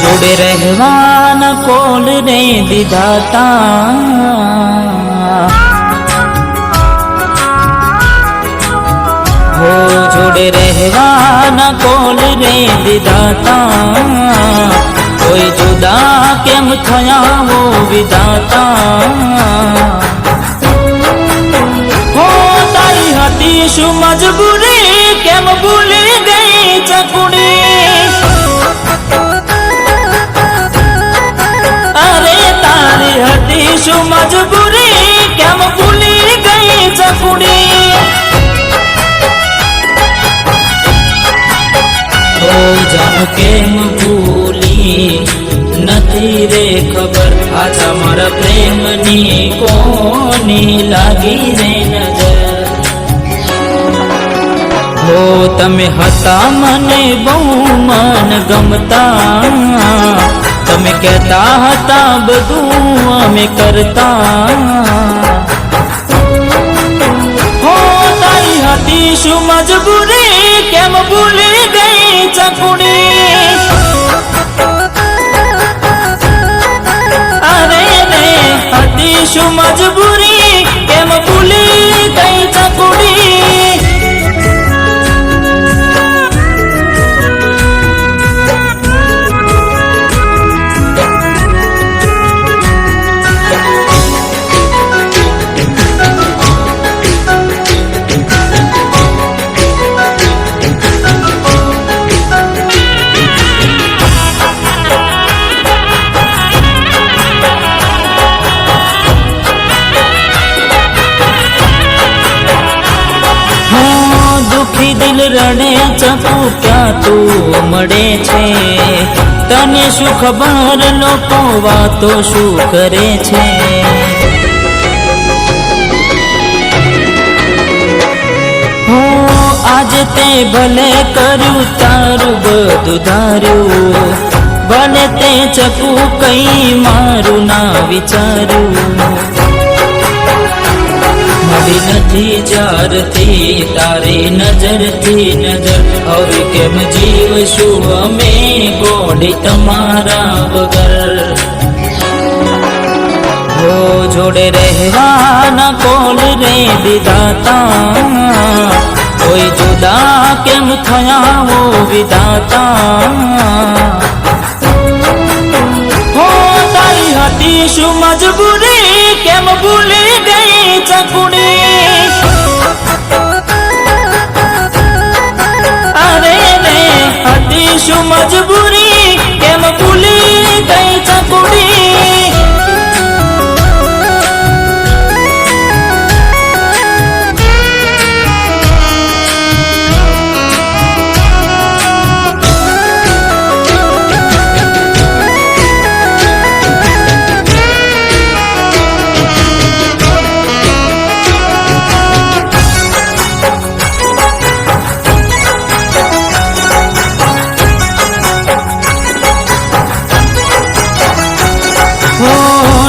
જોડે રહેવાના કોલ રે દીધાતા, હો જોડે રહેવાના કોલ રે દીધાતા, કોઈ જુદા કેમ થયા હો વિધાતા, હો તારી હતી શું મજબૂરી કેમ ભૂલી ગઈ ચકુડી, અરે તારી હતી શું મજબૂરી કેમ ભૂલી ગઈ ચકુડી, ઓ જાણ કેમ ભૂલી નથી રે ખબર, આજા મારા પ્રેમની કોની લાગી રે નજર, હો તમે હતા મને બહુ મન ગમતા, તમે કહેતા હતા બધું અમે કરતા, હો તારી હતી શું મજબૂરી કેમ ભૂલી ગઈ ચકુડી, અરે રે હતી શું મજબૂરી કેમ ભૂલી ગઈ ચકુડી, દિલ રડે ચકુ ક્યાં તું મળે છે, તને શું ખબર લોકો વાતો શું કરે છે, હો આજે તે ભલે કર્યું તારું બધું ધાર્યું, ભલે તે ચકુ કઈ મારું ના વિચાર્યું, મળી નથી જ્યારથી તારી નજરથી નજર, હવે કેમ જીવશું અમે ગોડી તમારા વગર, હો જોડે રહેવાના કોલ રે દીધાતા, કોઈ જુદા કેમ થયા હો વિધાતા, હો તારી હતી શું મજબૂરી કેમ ભૂલી ગઈ ચકુડી, અરે રે હતી શું મજબૂરી કેમ ભૂલી ગઈ ચકુડી,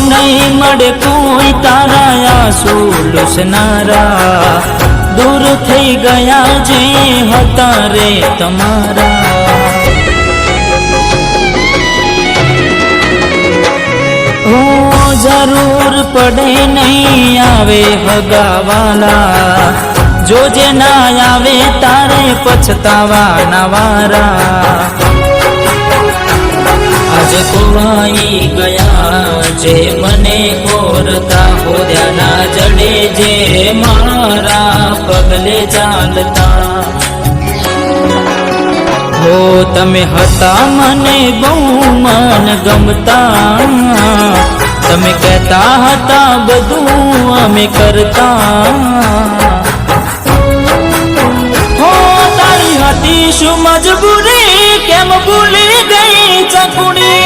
નહીં મળે કોઈ તારા આંસુ લૂસનારા, દૂર થઈ ગયા જે હતા રે તમારા, હો જરૂર પડે નહીં આવે હગાવાલા, જોજે ના આવે તારે પછતાવાના વારા, આજે ખોવાઈ ગયા જે મને કોરતા, હોદ્યાના જડે જે મારા પગલે ચાલતા, હો તમે હતા મને બહુ મન ગમતા, તમે કહેતા હતા બધું અમે કરતા, હો તારી હતી શું મજબૂરી કેમ ભૂલી ગઈ ચકુડી,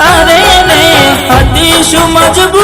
અરે રે હતી શું મજબૂરી